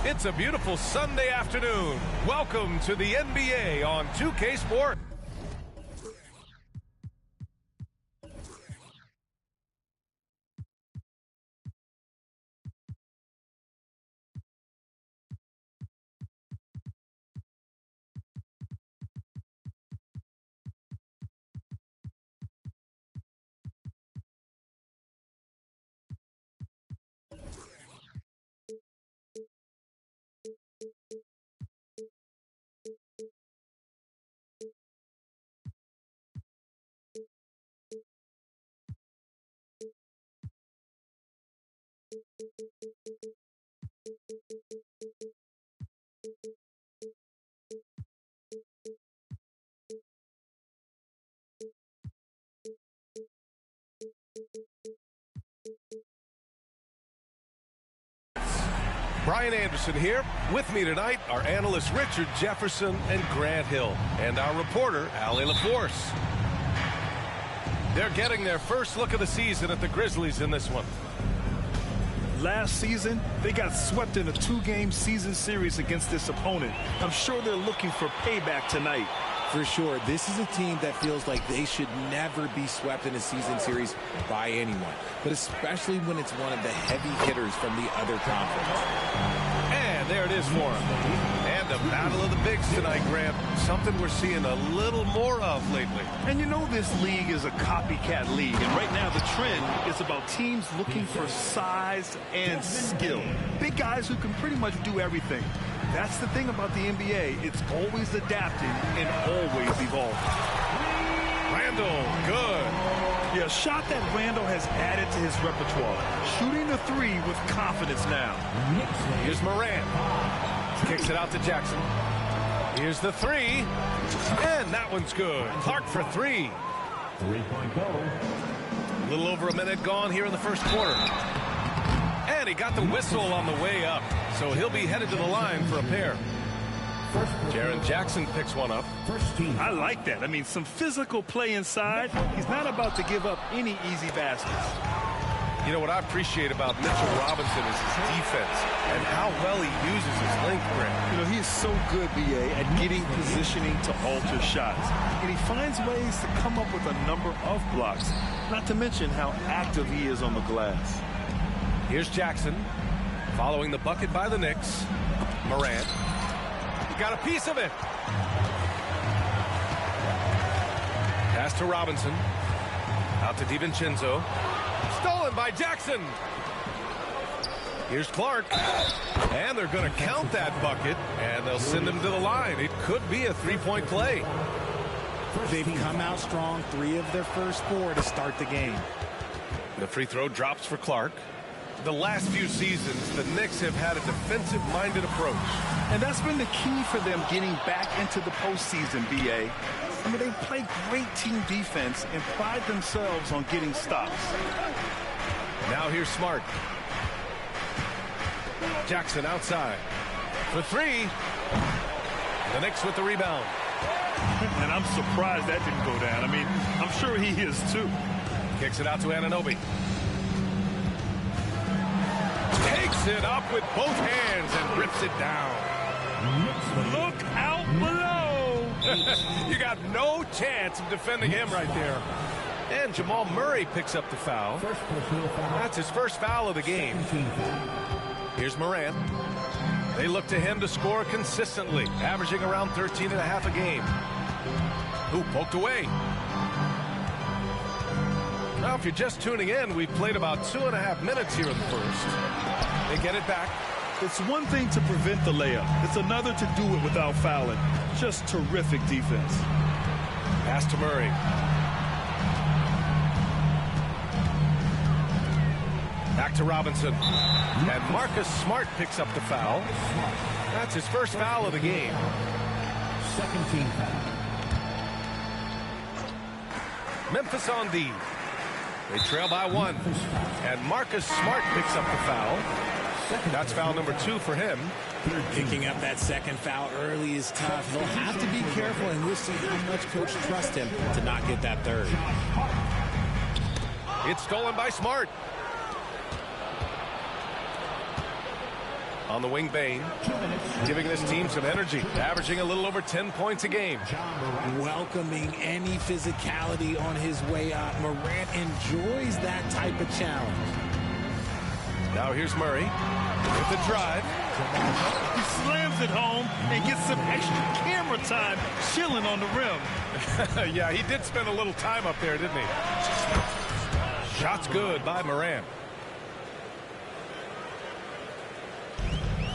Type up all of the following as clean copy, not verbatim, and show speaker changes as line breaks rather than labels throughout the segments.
It's a beautiful Sunday afternoon. Welcome to the NBA on 2K Sport. Brian Anderson here. With me tonight are analysts Richard Jefferson and Grant Hill, and our reporter, Allie LaForce. They're getting their first look of the season at the Grizzlies in this one.
Last season, they got swept in a 2-game season series against this opponent. I'm sure they're looking for payback tonight.
For sure, this is a team that feels like they should never be swept in a season series by anyone, but especially when it's one of the heavy hitters from the other conference.
And there it is for them. And a battle of the bigs tonight, Grant. Something we're seeing a little more of lately.
And you know this league is a copycat league, and right now the trend is about teams looking for size and skill. Big guys who can pretty much do everything. That's the thing about the NBA. It's always adapting and always evolving.
Randall, good.
Yeah, a shot that Randall has added to his repertoire. Shooting the 3 with confidence now.
Here's Morant. Kicks it out to Jackson. Here's the 3. And that one's good. Clark for 3.
3-point goal.
A little over a minute gone here in the first quarter. And he got the whistle on the way up, so he'll be headed to the line for a pair. Jaren Jackson picks one up.
I like that. I mean, some physical play inside. He's not about to give up any easy baskets.
You know what I appreciate about Mitchell Robinson is his defense and how well he uses his length, Grant.
You know, he is so good, B.A., at getting positioning to alter shots. And he finds ways to come up with a number of blocks, not to mention how active he is on the glass.
Here's Jackson, following the bucket by the Knicks. Morant. He got a piece of it. Pass to Robinson. Out to DiVincenzo. Stolen by Jackson. Here's Clark. And they're going to count that bucket, and they'll send him to the line. It could be a 3-point play.
They've come out strong, 3 of their first 4 to start the game.
The free throw drops for Clark. The last few seasons, the Knicks have had a defensive-minded approach.
And that's been the key for them getting back into the postseason, B.A. I mean, they play great team defense and pride themselves on getting stops.
Now here's Smart. Jackson outside for 3. The Knicks with the rebound.
And I'm surprised that didn't go down. I mean, I'm sure he is too.
Kicks it out to Anunoby. Takes it up with both hands and rips it down.
Look out below.
You got no chance of defending him right there. And Jamal Murray picks up the foul. That's his first foul of the game. Here's Morant. They look to him to score consistently, averaging around 13.5 a game. Who poked away. Now, if you're just tuning in, we've played about 2.5 minutes here in the first. They get it back.
It's one thing to prevent the layup. It's another to do it without fouling. Just terrific defense.
Pass to Murray. Back to Robinson. And Marcus Smart picks up the foul. That's his first foul of the game.
Second team foul.
Memphis on D. They trail by 1. And Marcus Smart picks up the foul. That's foul number 2 for him.
Picking up that second foul early is tough. He'll have to be careful, and we'll see how much coach trusts him to not get that third.
It's stolen by Smart. On the wing, Bain, giving this team some energy, averaging a little over 10 points a game.
Welcoming any physicality on his way out. Morant enjoys that type of challenge.
Now here's Murray with the drive.
He slams it home and gets some extra camera time chilling on the rim.
Yeah, he did spend a little time up there, didn't he? Shot's good by Morant.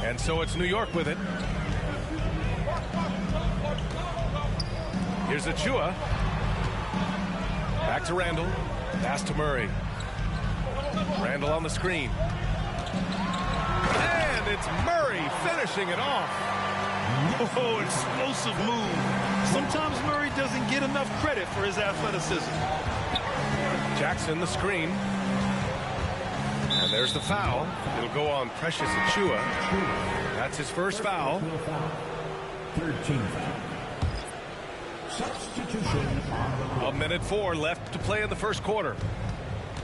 And so it's New York with it. Here's Achua. Back to Randall. Pass to Murray. Randall on the screen. And it's Murray finishing it off.
Oh, explosive move. Sometimes Murray doesn't get enough credit for his athleticism.
Jackson the screen. And there's the foul. It'll go on Precious Achua. That's his first foul.
Third team foul. Substitution on the
1:04 left to play in the first quarter.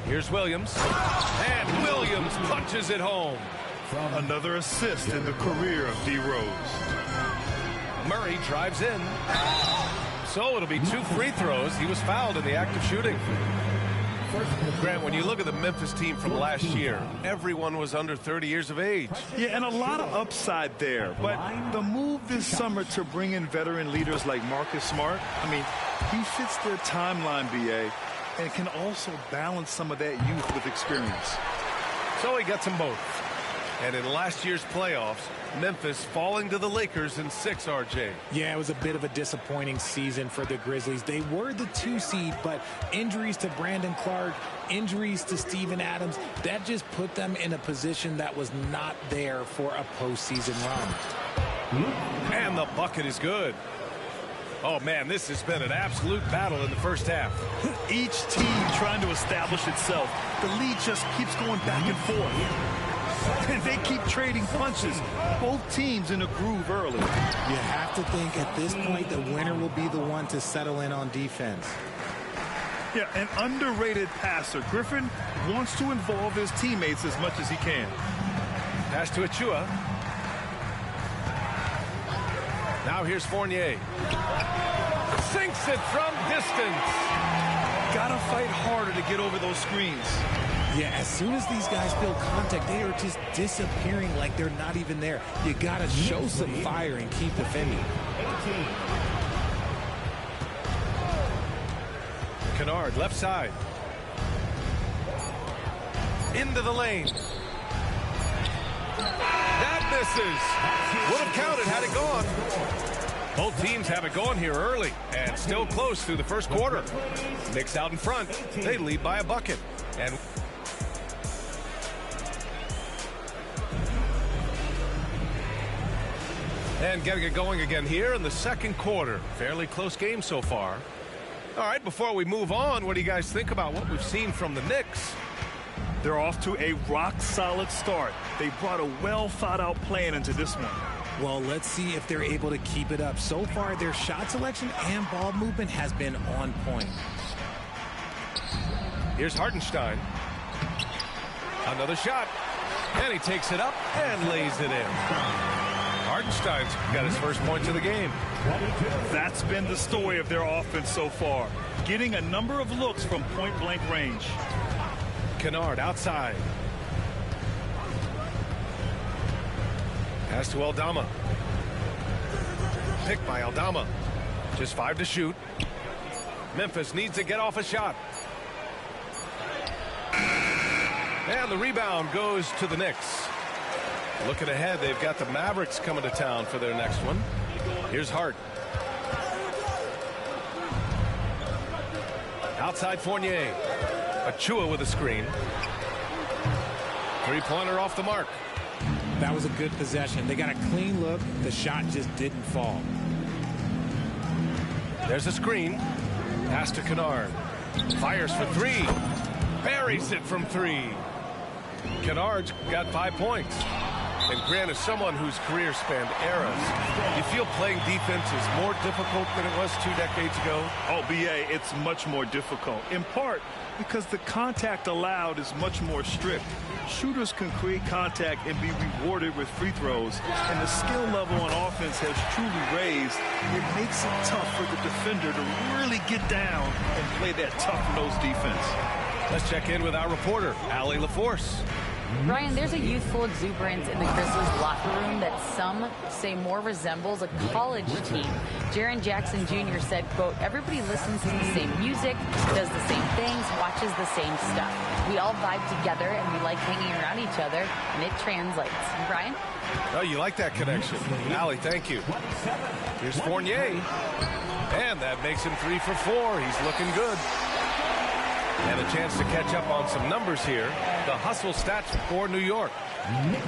Here's Williams. And Williams punches it home.
Another assist in the career of D. Rose.
Murray drives in. So it'll be 2 free throws. He was fouled in the act of shooting. Grant, when you look at the Memphis team from last year, everyone was under 30 years of age.
Yeah, and a lot of upside there. But the move this summer to bring in veteran leaders like Marcus Smart, I mean, he fits their timeline, BA, and can also balance some of that youth with experience.
So he gets them both. And in last year's playoffs, Memphis falling to the Lakers in 6, RJ.
Yeah, it was a bit of a disappointing season for the Grizzlies. They were the 2 seed, but injuries to Brandon Clark, injuries to Steven Adams, that just put them in a position that was not there for a postseason run.
And the bucket is good. Oh, man, this has been an absolute battle in the first half.
Each team trying to establish itself. The lead just keeps going back and forth. And they keep trading punches. Both teams in a groove early.
You have to think at this point the winner will be the one to settle in on defense.
Yeah, an underrated passer. Griffin wants to involve his teammates as much as he can.
Pass to Achua. Now here's Fournier. Sinks it from distance.
Gotta fight harder to get over those screens.
Yeah, as soon as these guys feel contact, they are just disappearing like they're not even there. You got to show some fire and keep defending.
Kennard, left side. Into the lane. That misses. Would have counted had it gone. Both teams have it going here early and still close through the first quarter. Knicks out in front. They lead by a bucket. And getting it going again here in the second quarter. Fairly close game so far. All right, before we move on, what do you guys think about what we've seen from the Knicks?
They're off to a rock-solid start. They brought a well-thought-out plan into this one.
Well, let's see if they're able to keep it up. So far, their shot selection and ball movement has been on point.
Here's Hartenstein. Another shot. And he takes it up and lays it in. Hartenstein's got his first points of the game.
That's been the story of their offense so far. Getting a number of looks from point-blank range.
Kennard outside. Pass to Aldama. Picked by Aldama. Just 5 to shoot. Memphis needs to get off a shot. And the rebound goes to the Knicks. Looking ahead, they've got the Mavericks coming to town for their next one. Here's Hart. Outside Fournier. Achua with a screen. Three-pointer off the mark.
That was a good possession. They got a clean look. The shot just didn't fall.
There's a screen. Pass to Kennard. Fires for 3. Buries it from 3. Kennard's got 5 points. And Grant is someone whose career spanned eras. You feel playing defense is more difficult than it was 2 decades ago?
Oh, BA, it's much more difficult. In part because the contact allowed is much more strict. Shooters can create contact and be rewarded with free throws. And the skill level on offense has truly raised. It makes it tough for the defender to really get down and play that tough-nosed defense.
Let's check in with our reporter, Allie LaForce.
Ryan, there's a youthful exuberance in the Grizzlies locker room that some say more resembles a college team. Jaren Jackson Jr. said, quote, everybody listens to the same music, does the same things, watches the same stuff. We all vibe together and we like hanging around each other, and it translates. Ryan?
Oh, you like that connection. Allie, thank you. Here's Fournier. And that makes him 3 for 4. He's looking good. And a chance to catch up on some numbers here. The hustle stats for New York.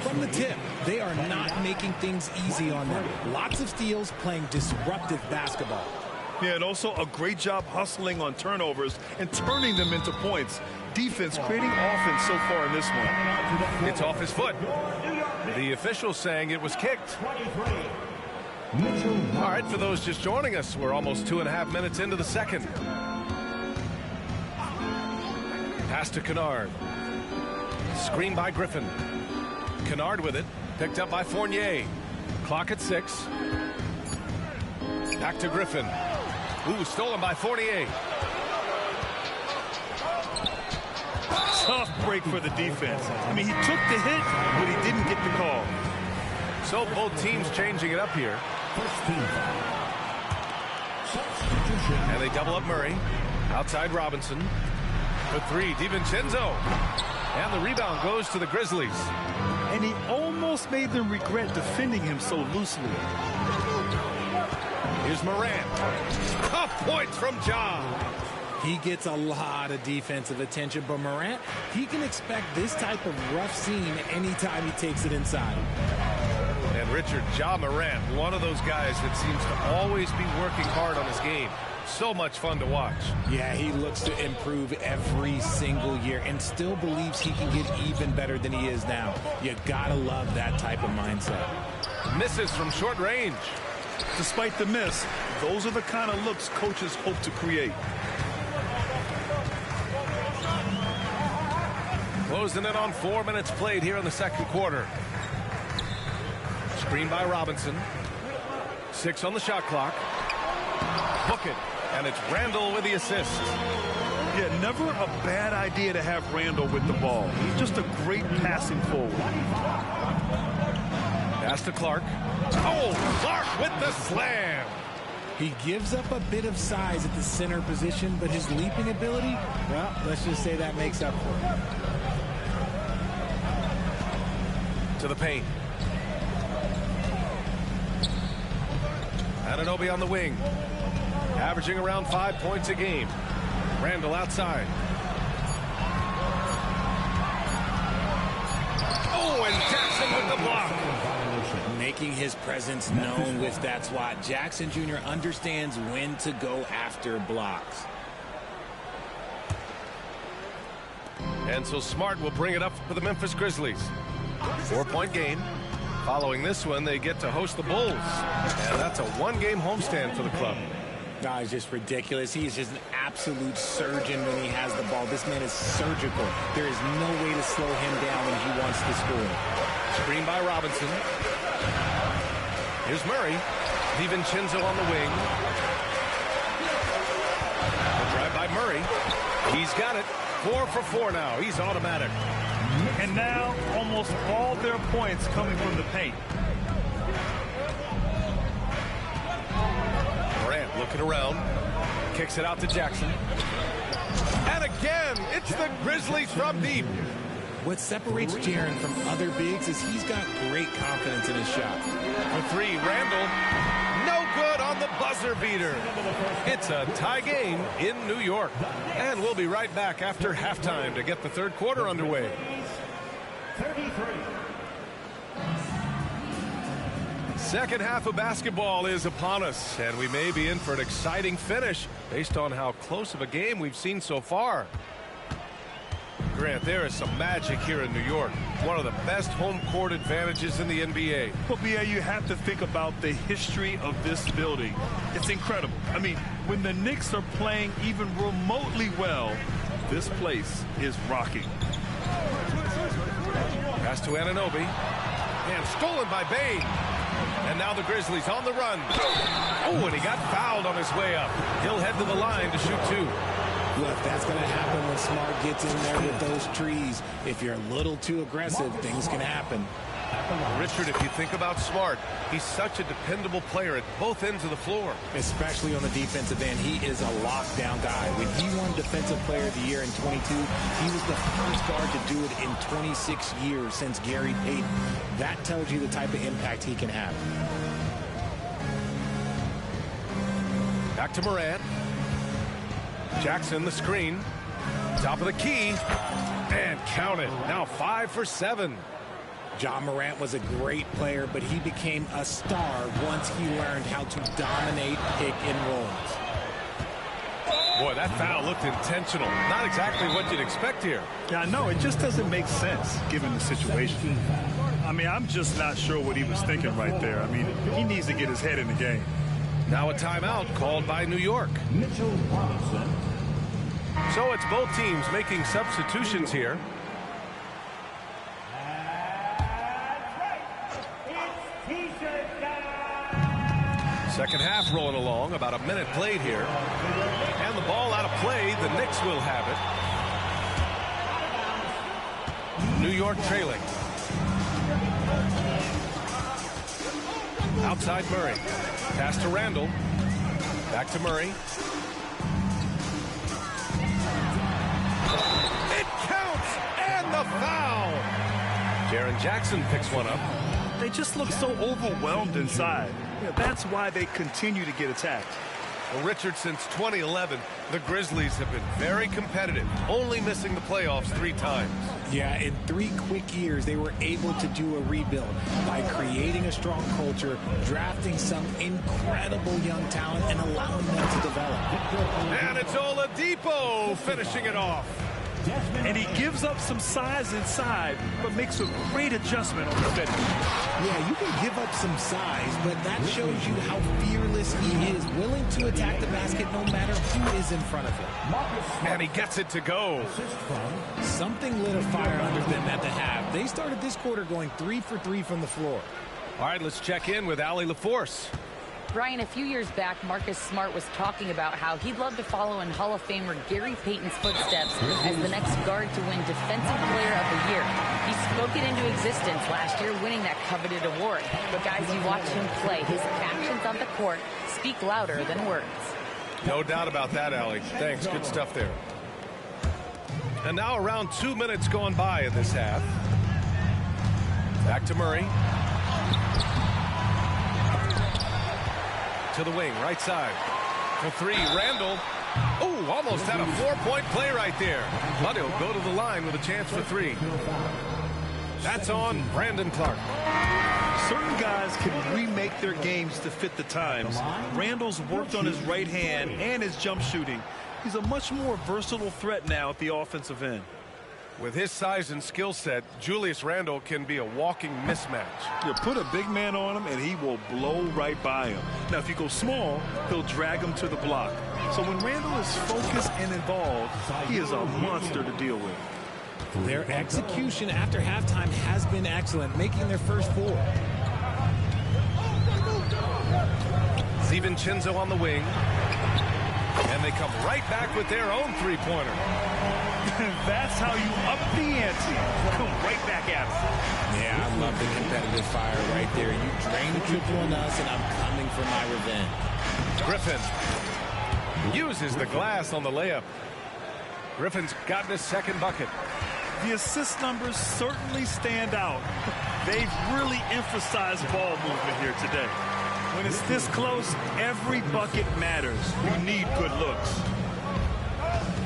From the tip, they are not making things easy on them. Lots of steals, playing disruptive basketball.
Yeah, and also a great job hustling on turnovers and turning them into points. Defense creating offense so far in this one.
It's off his foot. The official saying it was kicked. All right, for those just joining us, we're almost 2.5 minutes into the second. Pass to Kennard. Screen by Griffin. Kennard with it. Picked up by Fournier. Clock at 6. Back to Griffin. Ooh, stolen by Fournier.
Tough break for the defense. I mean, he took the hit, but he didn't get the call.
So both teams changing it up here. And they double up Murray. Outside Robinson. For 3, DiVincenzo. And the rebound goes to the Grizzlies.
And he almost made them regret defending him so loosely.
Here's Morant. Tough points from Ja.
He gets a lot of defensive attention, but Morant, he can expect this type of rough scene anytime he takes it inside.
And Richard, Ja Morant, one of those guys that seems to always be working hard on his game. So much fun to watch.
Yeah, he looks to improve every single year and still believes he can get even better than he is now. You gotta love that type of mindset.
Misses from short range.
Despite the miss, those are the kind of looks coaches hope to create.
Closing in on 4 minutes played here in the second quarter. Screen by Robinson. 6 on the shot clock. Book it. And it's Randall with the assist.
Yeah, never a bad idea to have Randall with the ball. He's just a great passing forward.
Pass to Clark. Oh, Clark with the slam.
He gives up a bit of size at the center position, but his leaping ability, well, let's just say that makes up for it.
To the paint. Anunoby on the wing. Averaging around 5 points a game. Randall outside. Oh, and Jackson with the block.
Making his presence known with that swat. Jackson Jr. understands when to go after blocks.
And so Smart will bring it up for the Memphis Grizzlies. 4-point game. Following this one, they get to host the Bulls. And that's a 1-game homestand for the club.
No, it's just ridiculous. He is just an absolute surgeon when he has the ball. This man is surgical. There is no way to slow him down when he wants to score.
Screen by Robinson. Here's Murray. DiVincenzo on the wing. The drive by Murray. He's got it. 4 for 4 now. He's automatic.
And now almost all their points coming from the paint.
Looking around. Kicks it out to Jackson. And again, it's the Grizzlies from deep.
What separates Jaren from other bigs is he's got great confidence in his shot.
For three, Randall. No good on the buzzer beater. It's a tie game in New York. And we'll be right back after halftime to get the third quarter underway.
33.
Second half of basketball is upon us, and we may be in for an exciting finish based on how close of a game we've seen so far. Grant, there is some magic here in New York. One of the best home court advantages in the NBA.
Well, B.A., you have to think about the history of this building. It's incredible. I mean, when the Knicks are playing even remotely well, this place is rocking.
Pass to Anunoby. And stolen by Bane. And now the Grizzlies on the run. Oh, and he got fouled on his way up. He'll head to the line to shoot two.
Look, that's going to happen when Smart gets in there with those trees. If you're a little too aggressive, things can happen.
Richard, if you think about Smart, he's such a dependable player at both ends of the floor.
Especially on the defensive end, he is a lockdown guy. When he won Defensive Player of the Year in 22, he was the first guard to do it in 26 years since Gary Payton. That tells you the type of impact he can have.
Back to Morant. Jackson, the screen. Top of the key. And count it. Now 5 for 7.
Ja Morant was a great player, but he became a star once he learned how to dominate pick and rolls.
Boy, that foul looked intentional. Not exactly what you'd expect here.
Yeah, I know. It just doesn't make sense given the situation. I mean, I'm just not sure what he was thinking right there. I mean, he needs to get his head in the game.
Now a timeout called by New York.
Mitchell Robinson.
So it's both teams making substitutions here. Second half rolling along, about a minute played here. And the ball out of play, the Knicks will have it. New York trailing. Outside Murray. Pass to Randall. Back to Murray. It counts! And the foul! Jaren Jackson picks one up.
They just look so overwhelmed inside. Yeah, that's why they continue to get attacked.
Well, Richard, since 2011, the Grizzlies have been very competitive, only missing the playoffs 3 times.
Yeah, in 3 quick years, they were able to do a rebuild by creating a strong culture, drafting some incredible young talent, and allowing them to develop.
And it's Oladipo finishing it off.
And he gives up some size inside, but makes a great adjustment on the finish.
Yeah, you can give up some size, but that shows you how fearless he is, willing to attack the basket no matter who is in front of him.
And he gets it to go.
Something lit a fire under them at the half. They started this quarter going 3 for 3 from the floor.
All right, let's check in with Allie LaForce.
Brian, a few years back, Marcus Smart was talking about how he'd love to follow in Hall of Famer Gary Payton's footsteps as the next guard to win Defensive Player of the Year. He spoke it into existence last year, winning that coveted award. But guys, you watch him play. His actions on the court speak louder than words.
No doubt about that, Allie. Thanks. Good stuff there. And now around 2 minutes gone by in this half. Back to Murray. To the wing, right side. For 3, Randall. Oh, almost had a 4-point play right there. But he'll go to the line with a chance for 3. That's on Brandon Clark.
Certain guys can remake their games to fit the times. Randall's worked on his right hand and his jump shooting. He's a much more versatile threat now at the offensive end.
With his size and skill set, Julius Randle can be a walking mismatch.
You put a big man on him, and he will blow right by him. Now, if you go small, he'll drag him to the block. So when Randle is focused and involved, he is a monster to deal with.
Their execution after halftime has been excellent, making their first 4.
DiVincenzo on the wing. And they come right back with their own 3-pointer.
That's how you up the ante. Come right back at him.
Yeah, I love the competitive fire right there. You drain the triple on us, and I'm coming for my revenge.
Griffin uses the glass on the layup. Griffin's gotten his second bucket.
The assist numbers certainly stand out. They've really emphasized ball movement here today. When it's this close, every bucket matters. You need good looks.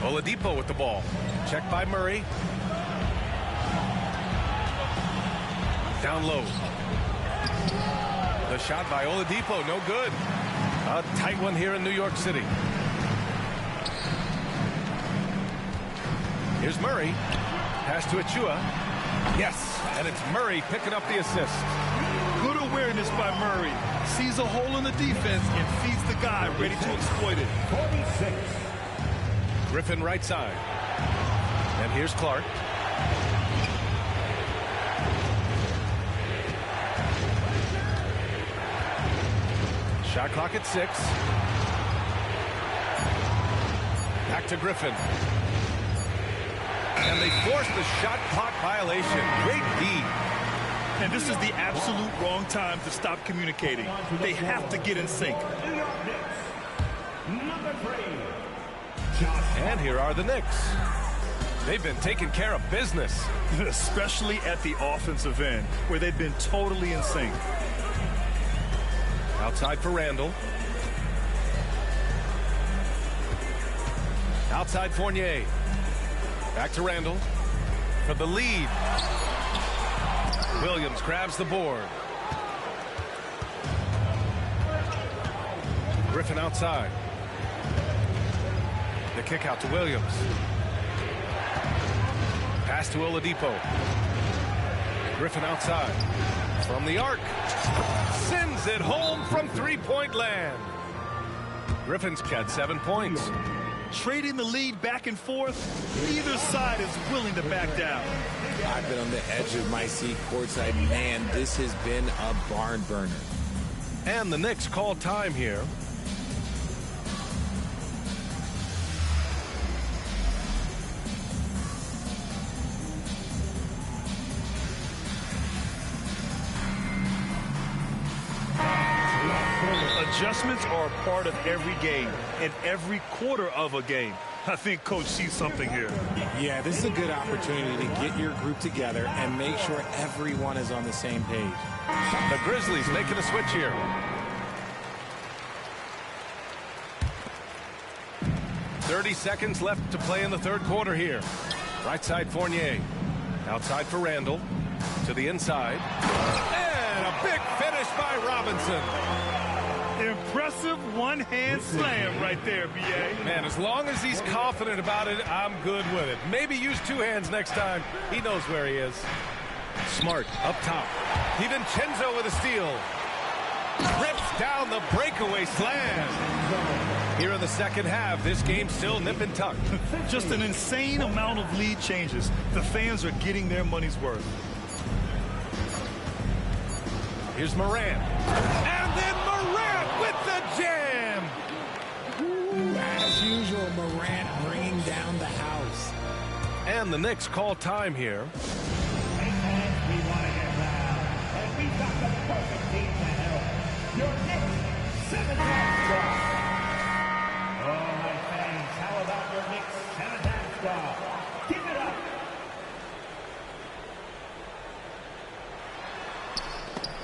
Oladipo with the ball. Checked by Murray. Down low. The shot by Oladipo, no good. A tight one here in New York City. Here's Murray. Pass to Achua. Yes, and it's Murray picking up the assist.
Good awareness by Murray. Sees a hole in the defense and feeds the guy ready to exploit it.
46.
Griffin right side. And here's Clark. Shot clock at 6. Back to Griffin. And they force the shot clock violation. Great D.
And this is the absolute wrong time to stop communicating. They have to get in sync.
New York Knicks. Number 3.
And here are the Knicks. They've been taking care of business.
Especially at the offensive end, where they've been totally in sync.
Outside for Randall. Outside Fournier. Back to Randall for the lead. Williams grabs the board. Griffin outside. The kick out to Williams. Pass to Oladipo. Griffin outside. From the arc. Sends it home from three-point land. Griffin's got 7 points.
Trading the lead back and forth, neither side is willing to back down.
I've been on the edge of my seat courtside. Man, this has been a barn burner.
And the Knicks call time here.
Adjustments are a part of every game and every quarter of a game. I think Coach sees something here.
Yeah, this is a good opportunity to get your group together and make sure everyone is on the same page.
The Grizzlies making a switch here. .30 seconds left to play in the third quarter here. Right side Fournier. Outside for Randall. To the inside. And a big finish by Robinson.
Impressive one-hand slam right there, B.A.
Man, as long as he's confident about it, I'm good with it. Maybe use 2 hands next time. He knows where he is. Smart up top. DiVincenzo with a steal. Rips down the breakaway slam. Here in the second half, this game still nip and tuck.
Just an insane amount of lead changes. The fans are getting their money's worth.
Here's Morant. And then Morant with the jam.
Ooh, as usual, Morant bringing down the house.
And the Knicks call time here.
And we want to get loud. And we've got the perfect team to help. Your Knicks 7-man squad. Oh, my fans, how about your Knicks 7-man squad? Give it up.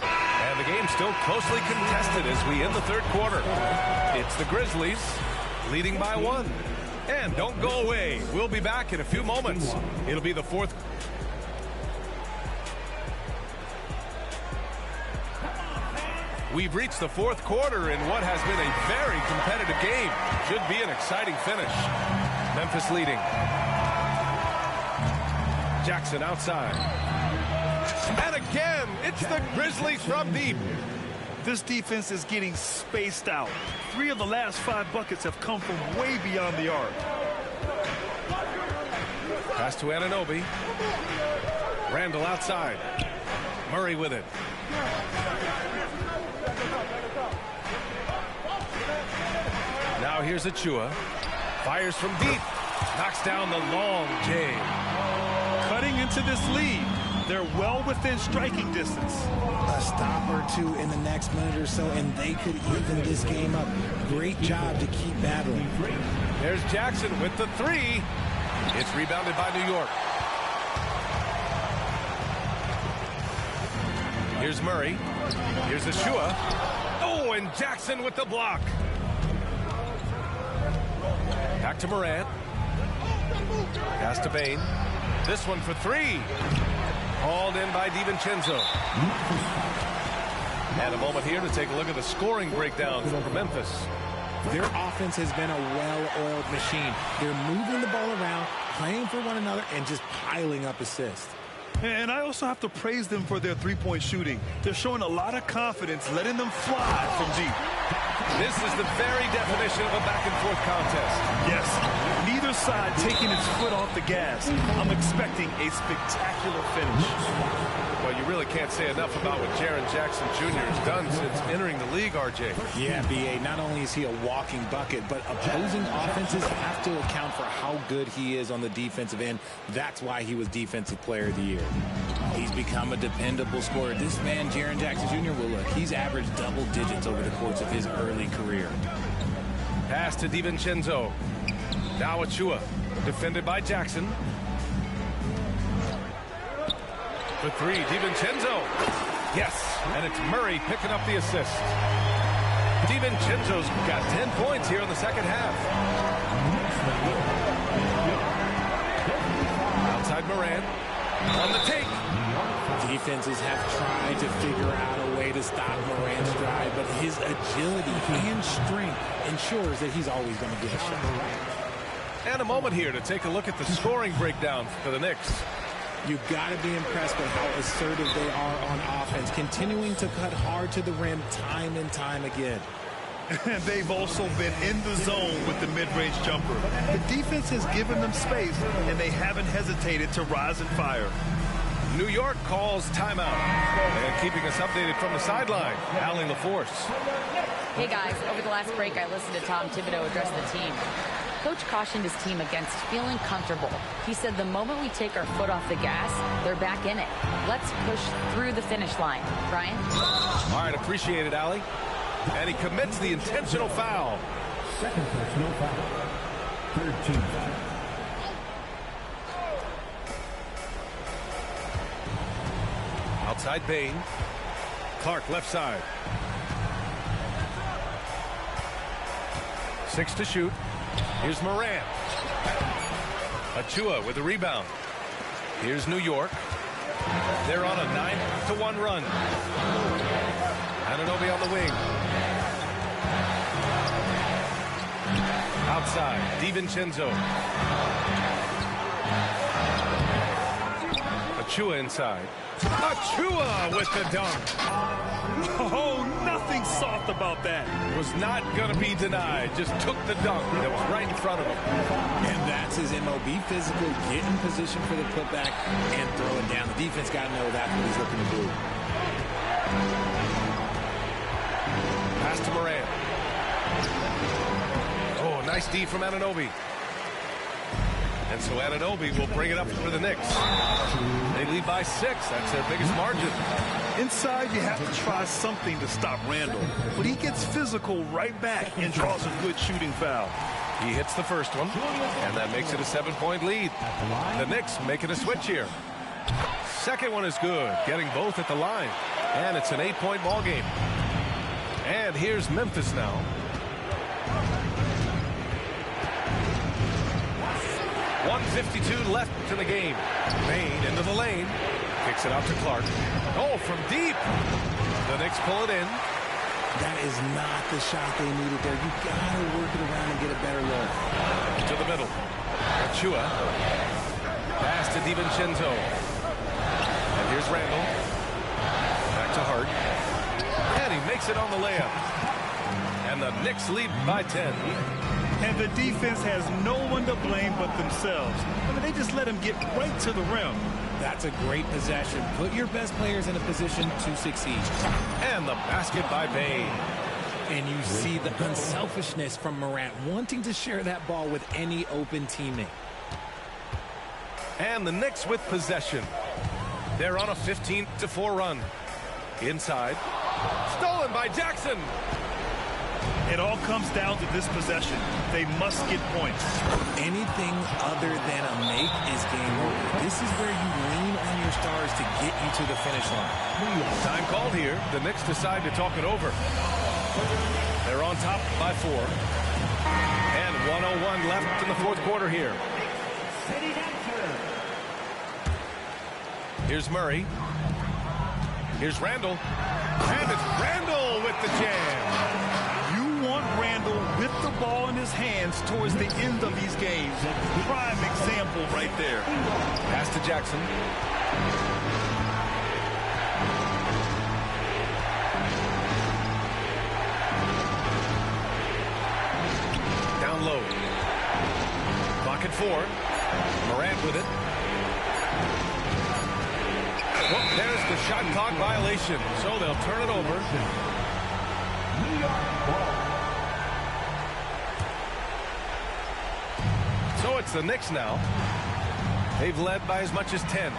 And the game's still closely contested as we end the third quarter. It's the Grizzlies leading by 1. And don't go away. We'll be back in a few moments. It'll be the fourth. We've reached the fourth quarter in what has been a very competitive game. Should be an exciting finish. Memphis leading. Jackson outside. And again, it's the Grizzlies from deep.
This defense is getting spaced out. 3 of the last 5 buckets have come from way beyond the arc.
Pass to Anunoby. Randall outside. Murray with it. Now here's Achua. Fires from deep. Knocks down the long J.
Cutting into this lead. They're well within striking distance.
A stop or two in the next minute or so, and they could even this game up. Great job to keep battling.
There's Jackson with the three. It's rebounded by New York. Here's Murray. Here's Achua. Oh, and Jackson with the block. Back to Morant. Pass to Bain. This one for three. Hauled in by DiVincenzo. And a moment here to take a look at the scoring breakdown for Memphis.
Their offense has been a well-oiled machine. They're moving the ball around, playing for one another, and just piling up assists.
And I also have to praise them for their three-point shooting. They're showing a lot of confidence, letting them fly from deep.
This is the very definition of a back-and-forth contest.
Yes, neither side taking its foot off the gas. I'm expecting a spectacular finish.
Well, you really can't say enough about what Jaren Jackson Jr. has done since entering the league, RJ.
Yeah, B.A., not only is he a walking bucket, but opposing offenses have to account for how good he is on the defensive end. That's why he was Defensive Player of the Year. He's become a dependable scorer. This man, Jaren Jackson Jr., well, look, he's averaged double digits over the course of his early career.
Pass to DiVincenzo. Now Achua, defended by Jackson. For three, DiVincenzo. Yes, and it's Murray picking up the assist. DiVincenzo's got 10 points here in the second half. Outside Morant. On the take.
Defenses have tried to figure out a way to stop Morant's drive, but his agility and strength ensures that he's always going to get a shot.
And a moment here to take a look at the scoring breakdown for the Knicks.
You've got to be impressed with how assertive they are on offense, continuing to cut hard to the rim time and time again.
And they've also been in the zone with the mid-range jumper. The defense has given them space, and they haven't hesitated to rise and fire.
New York calls timeout. And keeping us updated from the sideline, Allie LaForce.
Hey guys, over the last break I listened to Tom Thibodeau address the team. Coach cautioned his team against feeling comfortable. He said the moment we take our foot off the gas, they're back in it. Let's push through the finish line. Brian?
All right, appreciate it, Allie. And he commits the intentional foul.
Second personal foul. Third team foul.
Outside Bain. Clark left side. 6 to shoot. Here's Morant. Achua with the rebound. Here's New York. They're on a 9-1 run. Anunoby on the wing. Outside, DiVincenzo. Achua inside. Achua with the dunk.
Oh, nothing soft about that.
Was not going to be denied. Just took the dunk that was right in front of him.
And that's his MOB, physical, get in position for the putback and throw it down. The defense got to know that's what he's looking to do.
Pass to Morant. Oh, nice D from Anunoby. And so Anunoby will bring it up for the Knicks. They lead by 6. That's their biggest margin.
Inside, you have to try something to stop Randall. But he gets physical right back and draws a good shooting foul.
He hits the first one, and that makes it a 7-point lead. The Knicks making a switch here. Second one is good, getting both at the line. And it's an 8-point ball game. And here's Memphis now. .152 left to the game. Bain into the lane. Kicks it out to Clark. Oh, from deep. The Knicks pull it in.
That is not the shot they needed there. You got to work it around and get a better look.
To the middle. Achua. Pass to DiVincenzo. And here's Randall. Back to Hart. And he makes it on the layup. And the Knicks lead by 10.
And the defense has no one to blame but themselves. I mean, they just let him get right to the rim.
That's a great possession. Put your best players in a position to succeed.
And the basket by Bain.
And you see the unselfishness from Morant, wanting to share that ball with any open teammate.
And the Knicks with possession. They're on a 15-4 run. Inside. Stolen by Jackson.
It all comes down to this possession. They must get points.
Anything other than a make is game over. This is where you lean on your stars to get you to the finish line.
Time called here. The Knicks decide to talk it over. They're on top by 4. And 1:01 left in the fourth quarter here. Here's Murray. Here's Randall. And it's Randall with the jam.
Randall with the ball in his hands towards the end of these games. Prime example right there.
Pass to Jackson. Down low. Clock at 4. Morant with it. Well, there's the shot clock violation, so they'll turn it over.
New York ball.
So it's the Knicks now. They've led by as much as 10.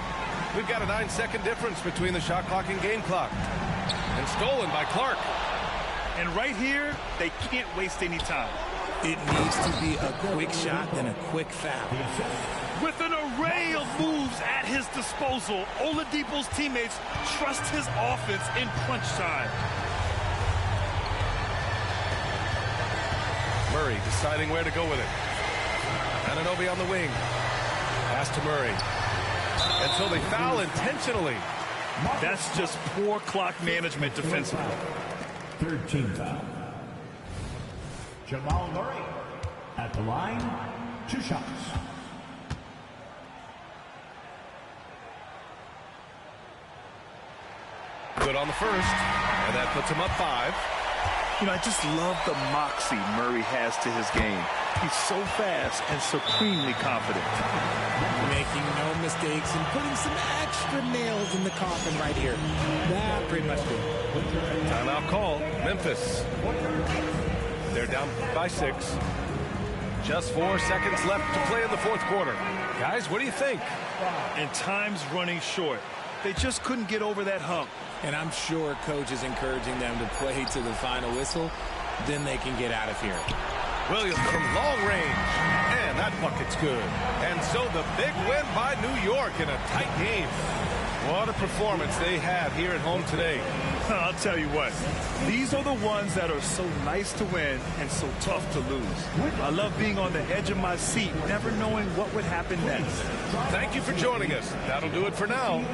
We've got a 9-second difference between the shot clock and game clock. And stolen by Clark.
And right here, they can't waste any time.
It needs to be a quick shot and a quick foul.
With an array of moves at his disposal, Oladipo's teammates trust his offense in crunch time.
Murray deciding where to go with it. Anunoby on the wing. Pass to Murray. And so they foul intentionally.
That's just poor clock management defensively.
13 foul. Jamal Murray at the line. 2 shots.
Good on the first. And that puts him up 5.
You know, I just love the moxie Murray has to his game. He's so fast and supremely confident.
Making no mistakes and putting some extra nails in the coffin right here. That pretty much did.
Timeout call. Memphis. They're down by 6. Just 4 seconds left to play in the fourth quarter. Guys, what do you think?
And time's running short. They just couldn't get over that hump.
And I'm sure coach is encouraging them to play to the final whistle. Then they can get out of here.
Williams from long range. And that bucket's good. And so the big win by New York in a tight game. What a performance they had here at home today.
I'll tell you what, these are the ones that are so nice to win and so tough to lose. I love being on the edge of my seat, never knowing what would happen next.
Thank you for joining us. That'll do it for now.